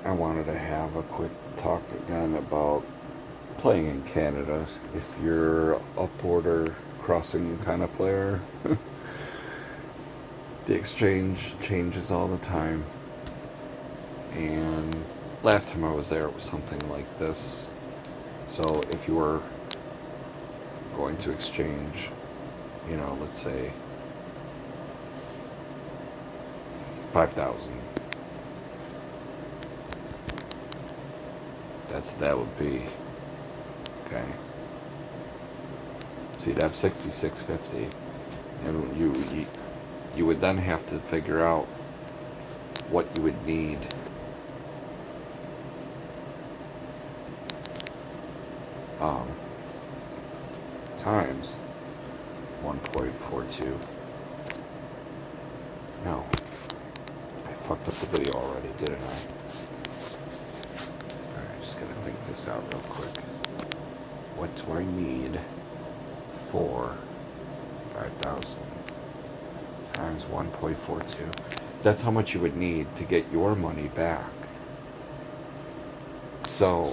I wanted to have a quick talk again about playing in Canada. If you're a border crossing kind of player, the exchange changes all the time. And last time I was there, it was something like this. So if you were going to exchange, let's say 5,000. That would be okay. So you'd have 6650, and you would then have to figure out what you would need times 1.42. No, I fucked up the video already, didn't I? Alright, just gotta think this out real quick. What do I need for 5,000 times 1.42? That's how much you would need to get your money back. So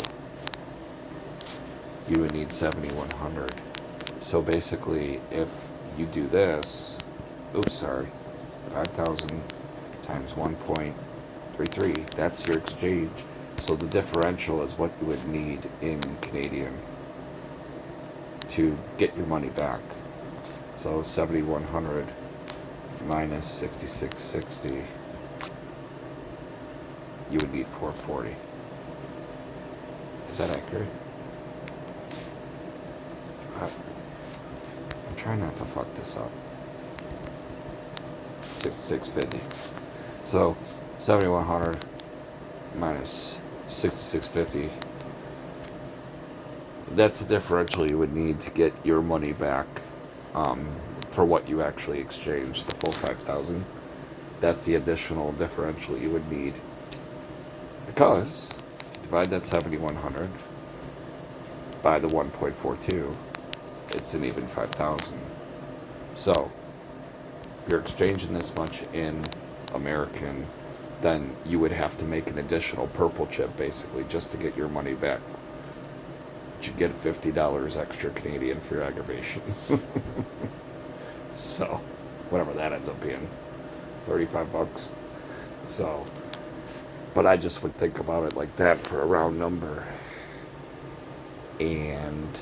you would need 7,100. So basically, if you do this, 5,000 times 1.33, that's your exchange. So the differential is what you would need in Canadian to get your money back. So 7,100 minus 6660, you would need 440. Is that accurate? I'm trying not to fuck this up. 6650. So 7,100 minus 6650. That's the differential you would need to get your money back for what you actually exchanged, the full 5,000. That's the additional differential you would need. Because divide that 7,100 by the 1.42, it's an even 5,000. So if you're exchanging this much in American, then you would have to make an additional purple chip basically just to get your money back. But you get $50 extra Canadian for your aggravation. So whatever that ends up being, $35. So, but I just would think about it like that for a round number. And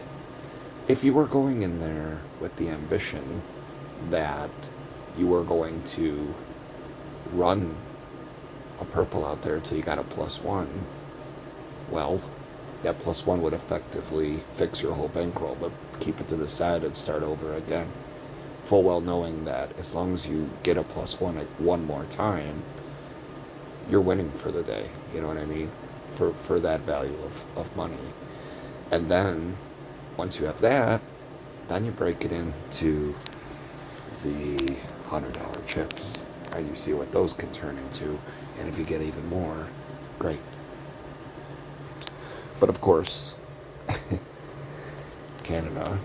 if you were going in there with the ambition that you were going to run a purple out there till you got a +1, well, that +1 would effectively fix your whole bankroll, but keep it to the side and start over again. Full well knowing that as long as you get a +1 one more time, you're winning for the day. You know what I mean? For that value of money. And then, once you have that, then you break it into the $100 chips. And you see what those can turn into. And if you get even more, great. But of course, Canada,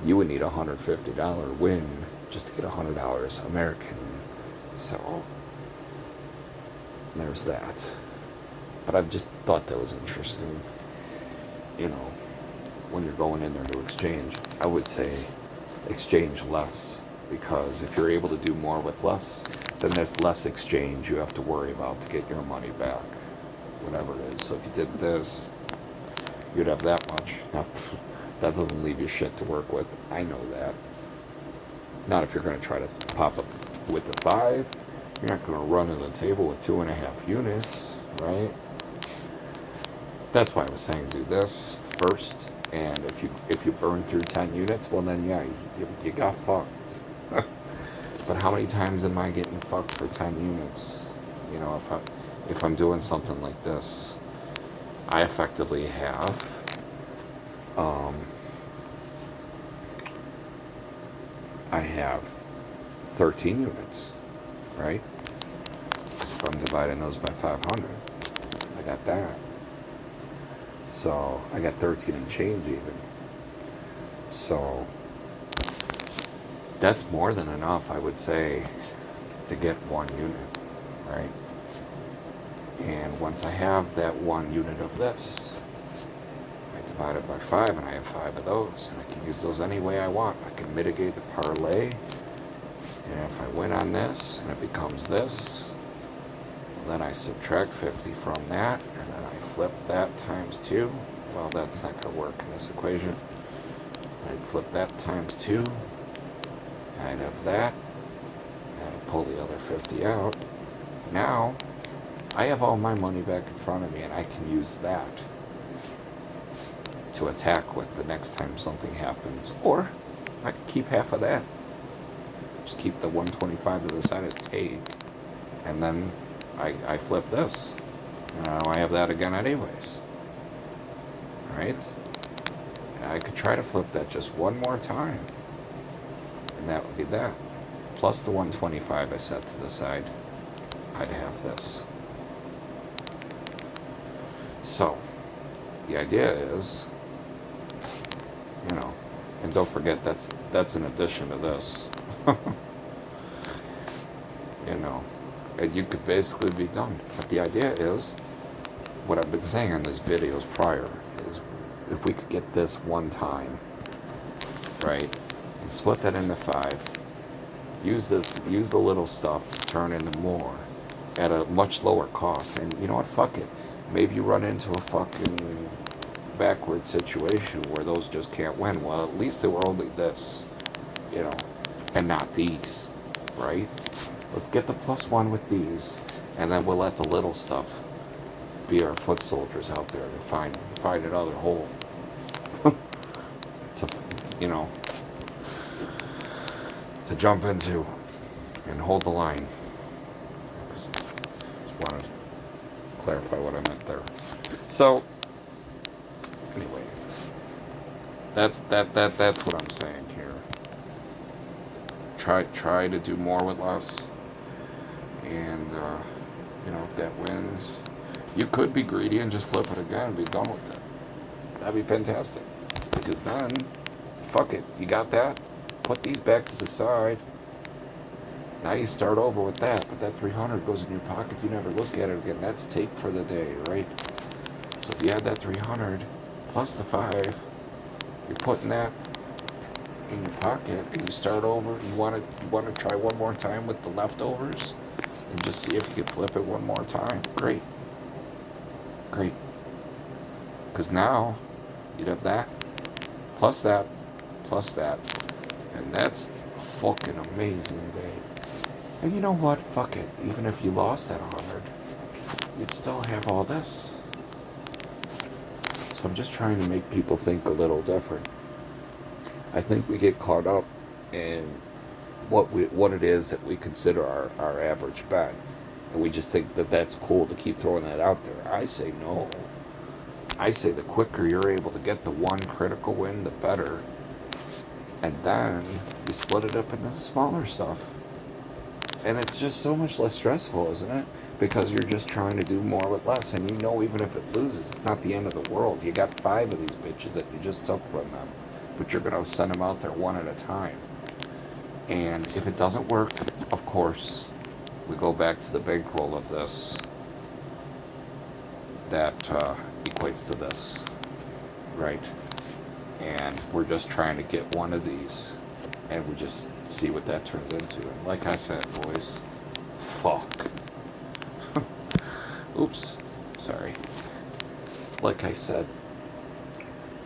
you would need a $150 win just to get $100 American. So, there's that. But I've just thought that was interesting. When you're going in there to exchange, I would say exchange less, because if you're able to do more with less, then there's less exchange you have to worry about to get your money back, whatever it is. So if you did this, you'd have that much. Now, that doesn't leave you shit to work with. I know that. Not if you're going to try to pop up with the 5. You're not going to run to the table with 2.5 units, right? That's why I was saying do this first. And if you burn through 10 units, well then yeah, you got fucked. But how many times am I getting fucked for 10 units? If I'm doing something like this, I effectively have I have 13 units, right? So if I'm dividing those by 500, I got that. So I got 13 and change even. So that's more than enough, I would say, to get 1 unit, right? And once I have that 1 unit of this, I divide it by 5 and I have 5 of those. And I can use those any way I want. I can mitigate the parlay. And if I win on this and it becomes this, then I subtract 50 from that, and then I flip that times 2. Well, that's not going to work in this equation. I'd flip that times 2. I'd have that. And I'd pull the other 50 out. Now, I have all my money back in front of me, and I can use that to attack with the next time something happens. Or, I could keep half of that. Just keep the 125 to the side as take. And then I flip this. And now I have that again anyways. Right? And I could try to flip that just one more time. And that would be that. Plus the 125 I set to the side. I'd have this. So, the idea is, you know, and don't forget that's an addition to this. You know, and you could basically be done. But the idea is, what I've been saying in these videos prior, is if we could get this one time, right, and split that into 5, use the little stuff to turn into more at a much lower cost. And you know what, fuck it. Maybe you run into a fucking backward situation where those just can't win. Well, at least they were only this, you know, and not these, right? Let's get the +1 with these, and then we'll let the little stuff be our foot soldiers out there to find another hole. To, you know, to jump into and hold the line. Just want to clarify what I meant there. So, anyway, that's what I'm saying here. Try to do more with less. And, you know, if that wins, you could be greedy and just flip it again and be done with it. That'd be fantastic. Because then, fuck it, you got that? Put these back to the side. Now you start over with that, but that 300 goes in your pocket, you never look at it again. That's take for the day, right? So if you add that 300 plus the 5, you're putting that in your pocket, and you start over. You want to try one more time with the leftovers, and just see if you can flip it one more time. Great. Because now you'd have that, plus that, and that's a fucking amazing day. And you know what? Fuck it. Even if you lost that 100, you'd still have all this. So I'm just trying to make people think a little different. I think we get caught up in what it is that we consider our average bet. And we just think that that's cool to keep throwing that out there. I say no. I say the quicker you're able to get the one critical win, the better. And then you split it up into the smaller stuff. And it's just so much less stressful, isn't it? Because you're just trying to do more with less. And you know, even if it loses, it's not the end of the world. You got 5 of these bitches that you just took from them. But you're going to send them out there one at a time. And if it doesn't work, of course, we go back to the bankroll of this. That equates to this, right? And we're just trying to get one of these. And we just see what that turns into. And like I said, boys, fuck. Oops, sorry. Like I said,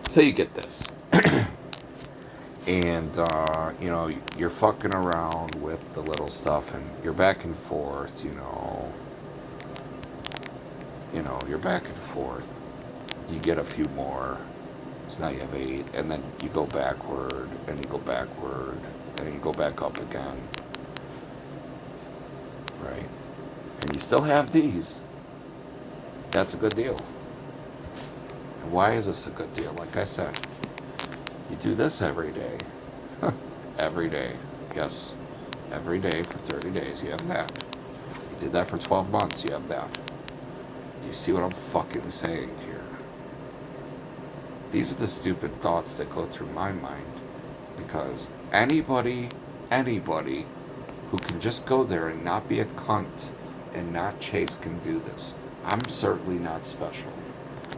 say you get this. And, you know, you're fucking around with the little stuff and you're back and forth, you know, you're back and forth. You get a few more. So now you have 8, and then you go backward, and you go backward, and then you go back up again. Right? And you still have these. That's a good deal. And why is this a good deal? Like I said, you do this every day. Every day. Yes. Every day for 30 days, you have that. You did that for 12 months, you have that. Do you see what I'm fucking saying here? These are the stupid thoughts that go through my mind. Because anybody who can just go there and not be a cunt and not Chase can do this. I'm certainly not special,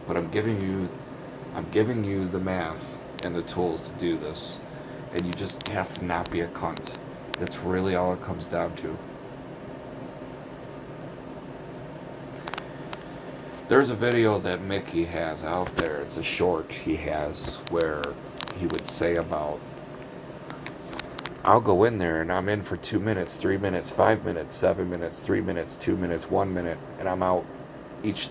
but I'm giving you the math and the tools to do this, and you just have to not be a cunt. That's really all it comes down to. There's a video that Mickey has out there. It's a short he has where he would say about, I'll go in there and I'm in for 2 minutes, 3 minutes, 5 minutes, 7 minutes, 3 minutes, 2 minutes, 1 minute, and I'm out. Each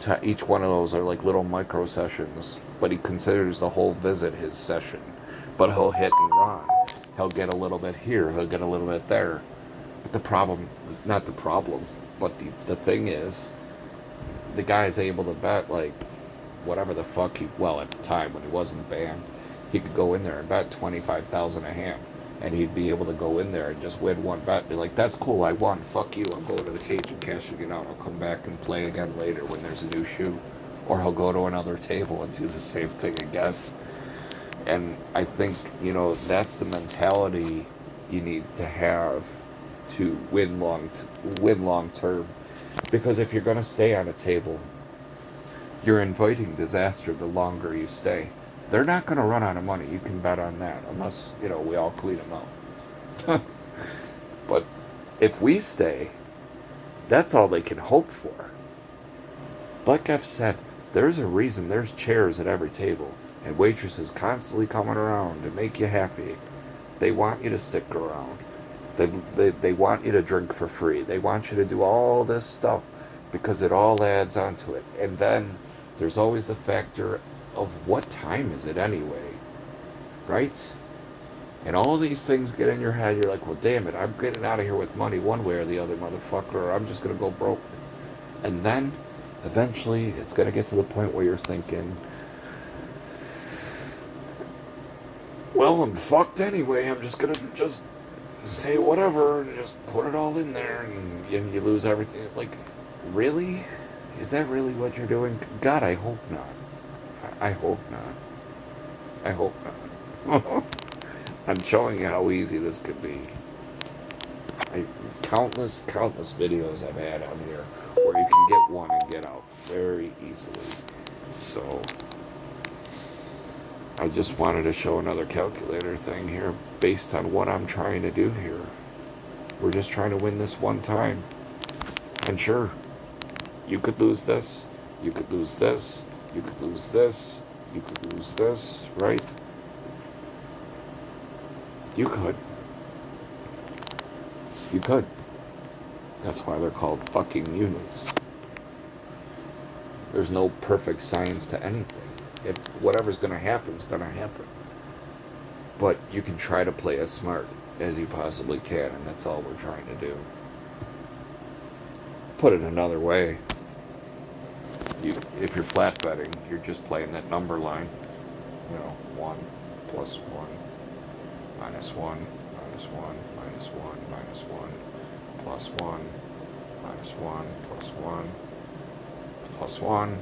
one of those are like little micro sessions, but he considers the whole visit his session. But he'll hit and run. He'll get a little bit here, he'll get a little bit there. But the problem, not the problem, but the thing is, the guy's able to bet like whatever the fuck well, at the time when he wasn't banned, he could go in there and bet 25,000 a hand, and he'd be able to go in there and just win one bet and be like, that's cool, I won, fuck you, I'm going to the cage and cashing it out, I'll come back and play again later when there's a new shoe. Or he'll go to another table and do the same thing again. And I think, that's the mentality you need to have to win long term. Because if you're going to stay on a table, you're inviting disaster the longer you stay. They're not going to run out of money. You can bet on that. Unless, we all clean them out. But if we stay, that's all they can hope for. Like I've said, there's a reason there's chairs at every table. And waitresses constantly coming around to make you happy. They want you to stick around. They want you to drink for free. They want you to do all this stuff because it all adds onto it. And then there's always the factor of what time is it anyway, right? And all these things get in your head. You're like, well, damn it, I'm getting out of here with money one way or the other, motherfucker, or I'm just going to go broke. And then eventually it's going to get to the point where you're thinking, well, I'm fucked anyway. I'm just going to say whatever and just put it all in there, and you lose everything. Like, really? Is that really what you're doing? God, I hope not. I hope not. I hope not. I'm showing you how easy this could be. Countless videos I've had on here where you can get one and get out very easily. So I just wanted to show another calculator thing here based on what I'm trying to do here. We're just trying to win this one time. And sure, you could lose this, you could lose this, you could lose this, you could lose this, right? You could. You could. That's why they're called fucking units. There's no perfect science to anything. If whatever's going to happen is going to happen. But you can try to play as smart as you possibly can, and that's all we're trying to do. Put it another way, if you're flat betting, you're just playing that number line. 1 plus 1 minus 1 minus 1 minus 1 minus 1 plus 1 minus 1 plus 1 plus 1.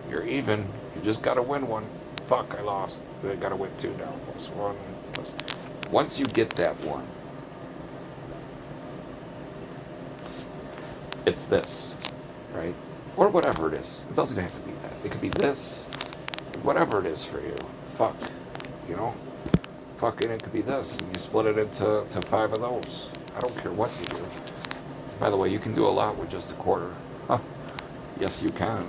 You're even. You just gotta win one. Fuck, I lost. I gotta win 2 now. Plus 1. Plus. Once you get that one, it's this, right? Or whatever it is. It doesn't have to be that. It could be this. Whatever it is for you. Fuck. Fucking it could be this. And you split it into 5 of those. I don't care what you do. By the way, you can do a lot with just a quarter. Huh. Yes, you can.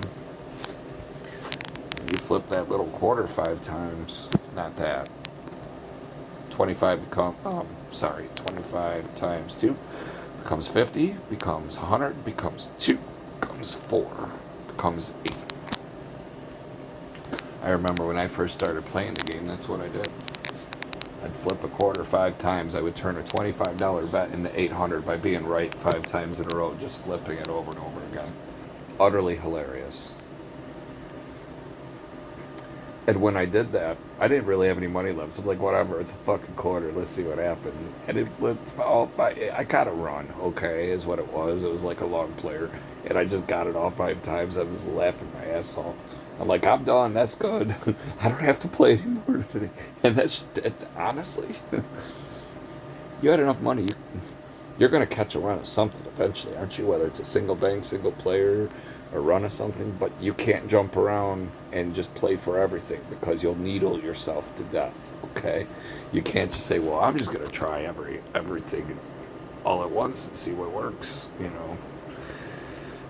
You flip that little quarter 5 times. Not that. 25 times 2 becomes 50, becomes 100, becomes 2, becomes 4, becomes 8. I remember when I first started playing the game, that's what I did. I'd flip a quarter 5 times. I would turn a $25 bet into 800 by being right 5 times in a row, just flipping it over and over again. Utterly hilarious. And when I did that, I didn't really have any money left. So I'm like, whatever, it's a fucking quarter. Let's see what happened. And it flipped all 5. I got a run, okay, is what it was. It was like a long player. And I just got it all 5 times. I was laughing my ass off. I'm like, I'm done. That's good. I don't have to play anymore today. And honestly, you had enough money. You're going to catch a run of something eventually, aren't you? Whether it's a single bank, single player, a run of something. But you can't jump around and just play for everything because you'll needle yourself to death. Okay, you can't just say, "Well, I'm just going to try everything all at once and see what works." You know,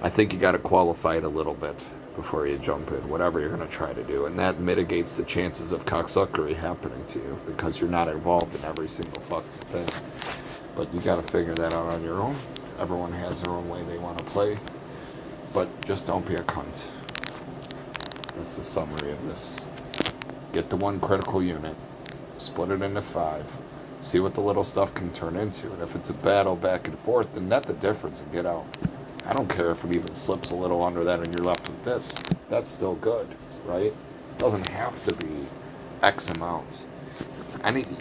I think you got to qualify it a little bit before you jump in, whatever you're going to try to do, and that mitigates the chances of cocksuckery happening to you because you're not involved in every single fucking thing. But you got to figure that out on your own. Everyone has their own way they want to play, but just don't be a cunt. That's the summary of this. Get the one critical unit, split it into 5, see what the little stuff can turn into, and if it's a battle back and forth, then net the difference and get out. I don't care if it even slips a little under that and you're left with this. That's still good, right? It doesn't have to be X amount.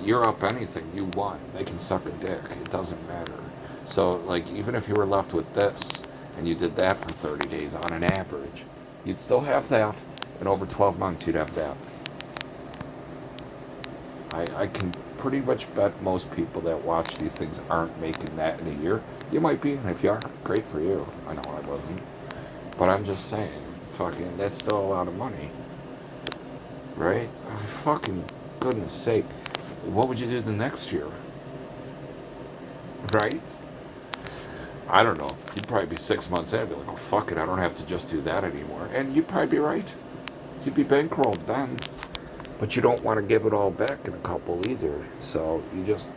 You're up anything, you won. They can suck a dick. It doesn't matter. So, like, even if you were left with this and you did that for 30 days on an average, you'd still have that. And over 12 months, you'd have that. I can pretty much bet most people that watch these things aren't making that in a year. You might be, and if you are, great for you. I know I wasn't. But I'm just saying, fucking, that's still a lot of money. Right? Oh, fucking goodness sake. What would you do the next year? Right? I don't know. You'd probably be 6 months in and be like, oh, fuck it, I don't have to just do that anymore. And you'd probably be right. You'd be bankrolled then. But you don't want to give it all back in a couple either. So you just,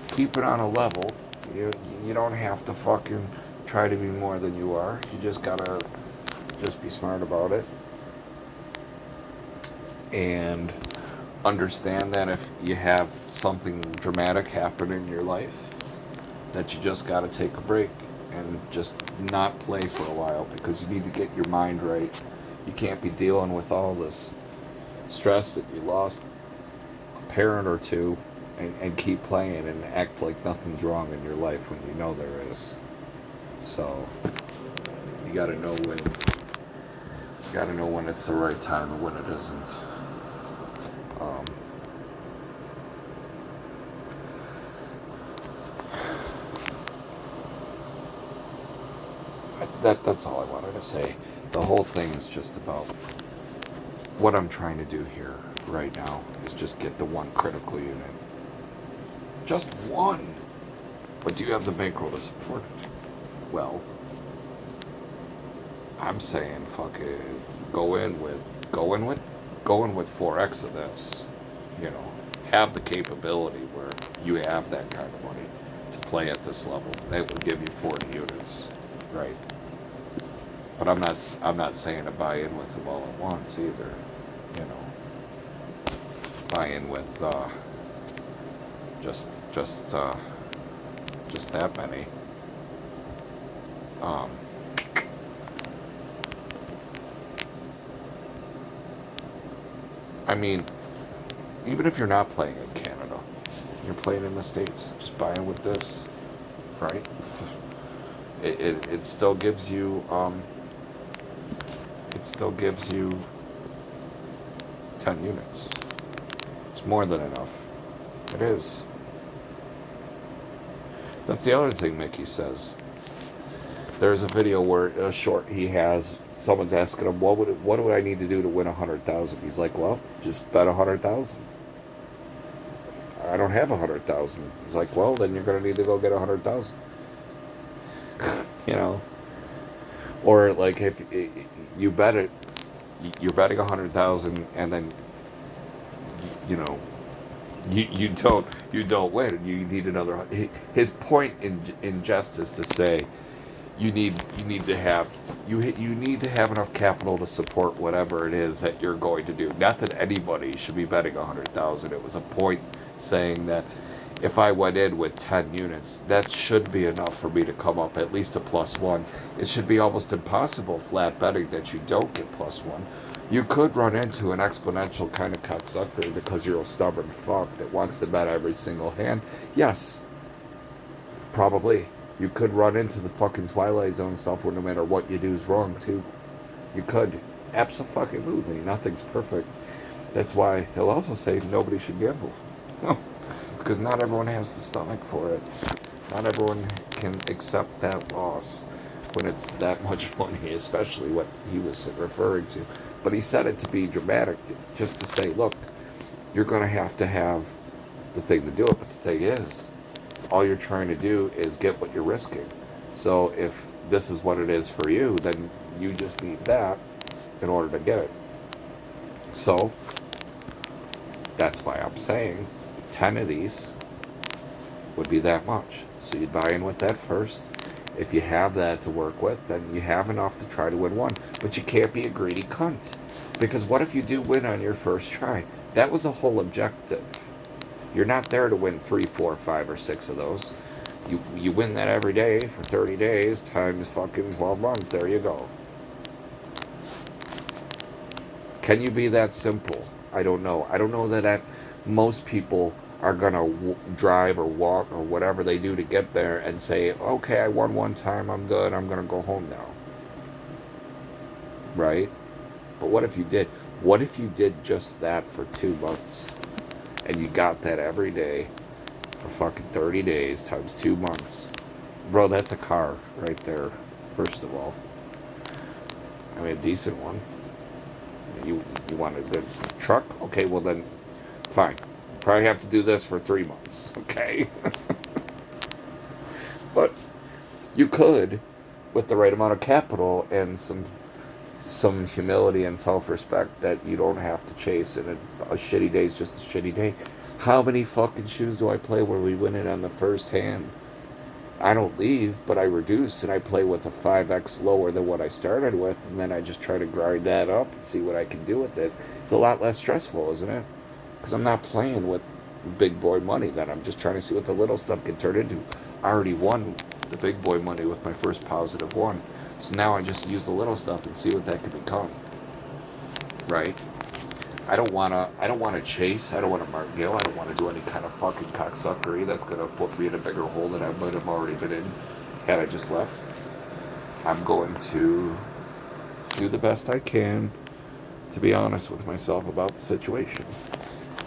keep it on a level. You don't have to fucking try to be more than you are. You just gotta just be smart about it. And understand that if you have something dramatic happen in your life, that you just gotta take a break and just not play for a while because you need to get your mind right. You can't be dealing with all this stress that you lost a parent or two and keep playing and act like nothing's wrong in your life when you know there is. So you gotta know when it's the right time and when it isn't. That's all I wanted to say. The whole thing is just about what I'm trying to do here right now is just get the one critical unit. Just one. But do you have the bankroll to support it? Well, I'm saying fuck it. Go in with 4x of this. Have the capability where you have that kind of money to play at this level. That will give you 40 units, right? But I'm not saying to buy in with them all at once either. Buy in with just that many. I mean, even if you're not playing in Canada, you're playing in the States, just buy in with this, right? It still gives you 10 units. It's more than enough. It is. That's the other thing Mickey says. There's a video where someone's asking him, what would I need to do to win 100,000? He's like, well, just bet 100,000. I don't have 100,000. He's like, well, then you're going to need to go get 100,000. Or like if you bet it, you're betting 100,000, and then you don't win, and you need another. His point in jest is to say you need to have enough capital to support whatever it is that you're going to do. Not that anybody should be betting 100,000. It was a point saying that if I went in with 10 units, that should be enough for me to come up at least a +1. It should be almost impossible flat betting that you don't get +1. You could run into an exponential kind of cocksucker because you're a stubborn fuck that wants to bet every single hand. Yes, probably. You could run into the fucking Twilight Zone stuff where no matter what you do is wrong too. You could. Abso-fucking-lutely. Nothing's perfect. That's why he'll also say nobody should gamble. Because not everyone has the stomach for it. Not everyone can accept that loss when it's that much money, especially what he was referring to. But he said it to be dramatic, just to say, look, you're going to have the thing to do it. But the thing is, all you're trying to do is get what you're risking. So if this is what it is for you, then you just need that in order to get it. So that's why I'm saying 10 of these would be that much. So you'd buy in with that first. If you have that to work with, then you have enough to try to win one. But you can't be a greedy cunt. Because what if you do win on your first try? That was the whole objective. You're not there to win 3, 4, 5, or 6 of those. You win that every day for 30 days times fucking 12 months. There you go. Can you be that simple? I don't know. I don't know that most people are going to drive or walk or whatever they do to get there and say, okay, I won one time, I'm good, I'm going to go home now. Right? But what if you did? What if you did just that for 2 months and you got that every day for fucking 30 days times 2 months? Bro, that's a car right there, first of all. I mean, a decent one. You want a good truck? Okay, well then, fine. Probably have to do this for 3 months, okay? But you could, with the right amount of capital and some humility and self-respect, that you don't have to chase, and a shitty day is just a shitty day. How many fucking shoes do I play where we win it on the first hand? I don't leave, but I reduce, and I play with a 5x lower than what I started with, and then I just try to grind that up and see what I can do with it. It's a lot less stressful, isn't it? Because I'm not playing with big boy money then. I'm just trying to see what the little stuff can turn into. I already won the big boy money with my first positive one. So now I just use the little stuff and see what that can become. Right? I don't wanna chase. I don't wanna martingale. I don't wanna do any kind of fucking cocksuckery that's gonna put me in a bigger hole that I might have already been in had I just left. I'm going to do the best I can to be honest with myself about the situation.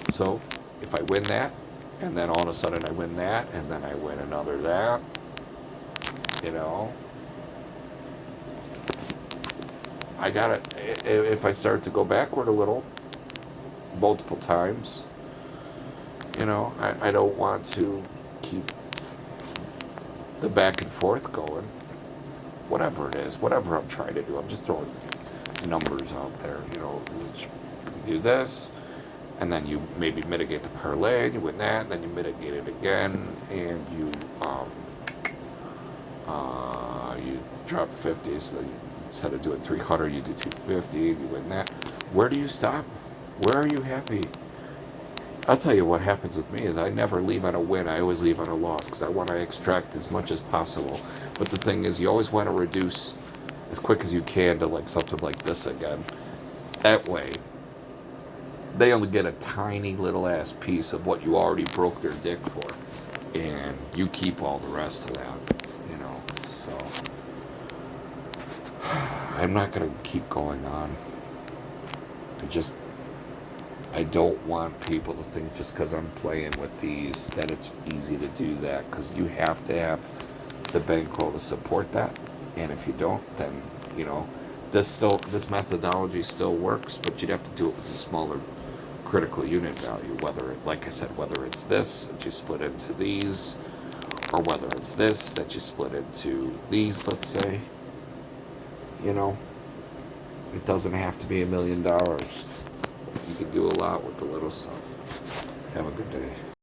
So if I win that, and then all of a sudden I win that, and then I win another that, I got it. If I start to go backward a little, multiple times, I don't want to keep the back and forth going. Whatever it is, whatever I'm trying to do, I'm just throwing numbers out there. Do this, and then you maybe mitigate the parlay, and you win that, and then you mitigate it again, and you drop 50, so instead of doing 300, you do 250, and you win that. Where do you stop? Where are you happy? I'll tell you what happens with me is I never leave on a win. I always leave on a loss because I want to extract as much as possible. But the thing is, you always want to reduce as quick as you can to like something like this again. That way, they only get a tiny little ass piece of what you already broke their dick for, and you keep all the rest of that. So I'm not gonna keep going on. I don't want people to think just because I'm playing with these that it's easy to do that, because you have to have the bankroll to support that, and if you don't, then this methodology still works, but you'd have to do it with a smaller critical unit value. Like I said, whether it's this that you split into these, or whether it's this that you split into these, let's say. It doesn't have to be $1 million. You can do a lot with the little stuff. Have a good day.